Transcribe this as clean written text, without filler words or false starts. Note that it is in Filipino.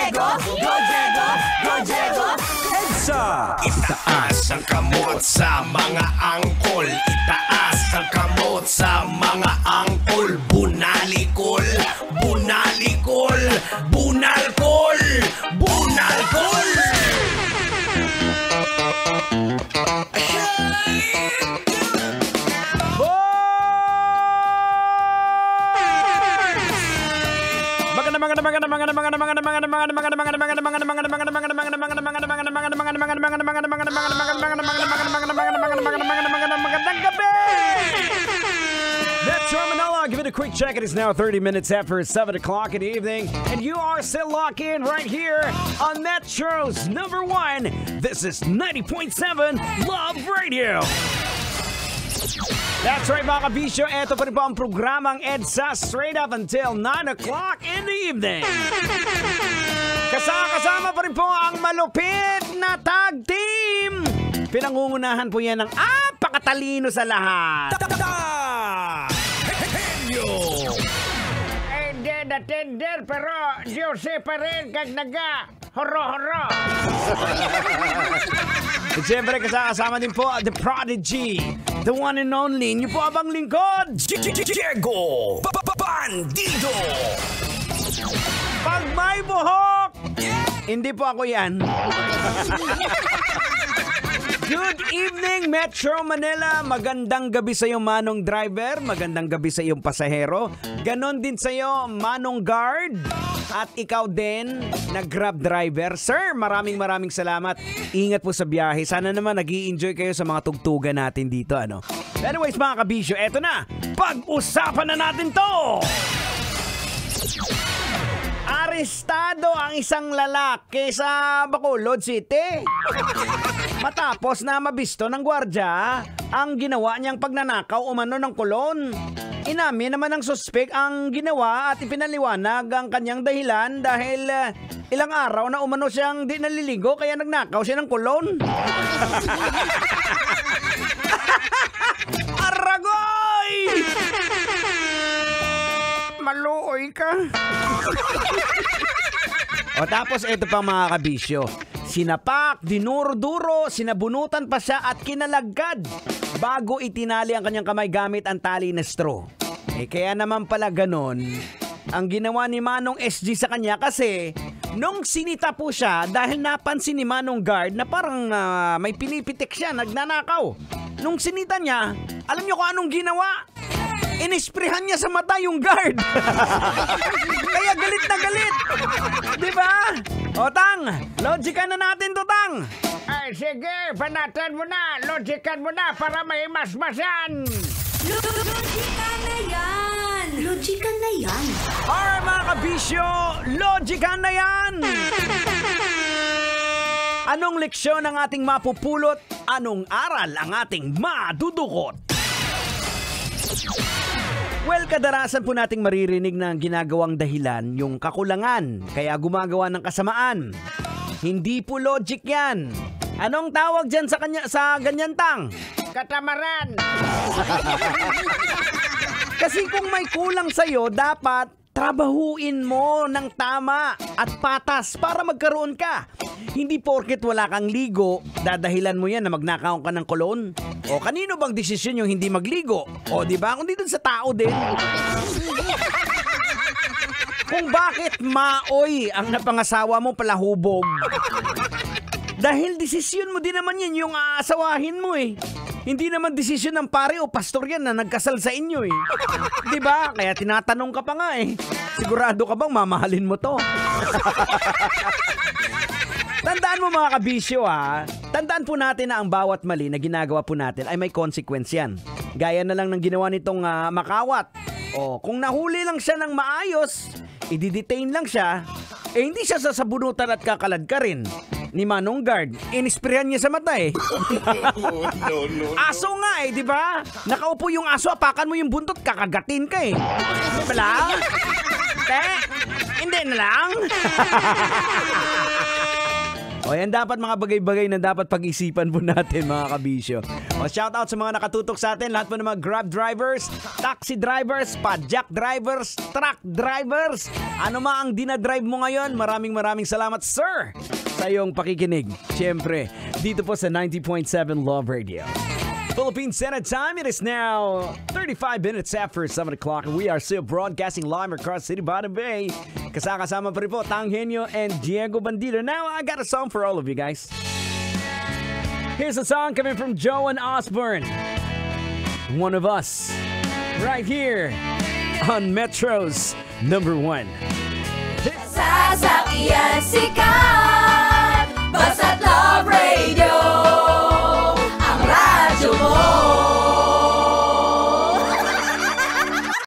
Diego! Go Diego! Go Diego! EDSA! Itaas ang kamot sa mga angkol. Itaas ang kamot sa mga angkol. Bunalikol, bunalikol, bunalkol, bunalkol. Metro Manila, give it a quick check. It is now 30 minutes after 7 o'clock in the evening, and you are still locked in right here on Metro's #1. This is 90.7 Love Radio. That's right, mga kabisyo. Ito pa rin po ang programang EDSA straight up until 9 o'clock in the evening. Kasama pa rin po ang malupit na tag team. Pinangungunahan po yan ng apakatalino sa lahat. Tender pero Jose pa rin kag naga horo-horo. At siyempre kasama din po The Prodigy, the one and only, inyo po abang lingkod, Diego Bandido. Pag may buhok, hindi po ako yan. Good evening, Metro Manila. Magandang gabi sa iyo, Manong Driver. Magandang gabi sa iyong pasahero. Ganon din sa iyo, Manong Guard. At ikaw din, na Grab Driver. Sir, maraming salamat. Ingat po sa biyahe. Sana naman nag-i-enjoy kayo sa mga tugtugan natin dito, ano? Anyways, mga kabisyo, eto na. Pag-usapan na natin to! Arestado ang isang lalaki sa Bacolod City matapos na mabisto ng gwardya ang ginawa niyang pagnanakaw umano ng kolon. Inamin naman ng suspek ang ginawa at ipinaliwanag ang kanyang dahilan dahil ilang araw na umano siyang di naliligo kaya nagnakaw siya ng kolon. Aragoy! Maluoy ka. O tapos ito pa mga kabisyo. Sinapak, dinuro-duro, sinabunutan pa siya at kinalagad bago itinali ang kanyang kamay gamit ang tali na straw. Kaya naman pala ganon ang ginawa ni Manong SG sa kanya kasi nung sinita po siya dahil napansin ni Manong Guard na parang may pinipitik siya, nagnanakaw. Nung sinita niya, alam niyo kung anong ginawa? Inisprehan niya sa mata yung guard. Kaya galit na galit. Diba? O Tang, logican na natin to, Tang. Ay sige, banatan mo na. Logican mo na para may masmasan. Logican na yan! Logican na yan! Alright mga kabisyo, logican na yan. Anong leksyon ang ating mapupulot? Anong aral ang ating madudukot? Well, kadalasan po nating maririnig na ginagawang dahilan yung kakulangan, kaya gumagawa ng kasamaan. Hindi po logic yan. Anong tawag dyan sa ganyan, Tang? Katamaran. Kasi kung may kulang sa'yo, dapat trabahuin mo ng tama at patas para magkaroon ka. Hindi porket wala kang ligo, dadahilan mo yan na magnakaw ka ng kolon. O kanino bang desisyon yung hindi magligo? O di ba? Kundi dun sa tao din. Kung bakit maoy ang napangasawa mo pala hubog. Dahil desisyon mo din naman yan yung aasawahin mo eh. Hindi naman desisyon ng pare o pastor yan na nagkasal sa inyo eh. Diba? Kaya tinatanong ka pa nga eh. Sigurado ka bang mamahalin mo to? Tandaan mo mga kabisyo ha. Tandaan po natin na ang bawat mali na ginagawa po natin ay may consequence yan. Gaya na lang ng ginawa nitong makawat. O kung nahuli lang siya ng maayos, i-detain lang siya, eh hindi siya sasabunutan at kakalad ka rin. Ni Manong Guard, inisprehan niya sa mata eh. Aso nga eh, di ba? Nakaupo yung aso, apakan mo yung buntot, kakagatin ka eh. Bala? Hindi na lang. O yan dapat mga bagay-bagay na dapat pag-isipan po natin mga kabisyo. O shoutout sa mga nakatutok sa atin, lahat po ng mga Grab drivers, taxi drivers, padjak drivers, truck drivers. Ano ma ang dinadrive mo ngayon? Maraming salamat sir sa iyong pakikinig. Siyempre, dito po sa 90.7 Love Radio. Philippine Standard Time, it is now 35 minutes after 7 o'clock and we are still broadcasting live across City Bottom Bay. Kasama pa rin po Tanghenyo and Diego Bandido. Now, I got a song for all of you guys. Here's a song coming from Joe and Osborne. One of Us. Right here on Metro's number 1. Sasakyan sigaw.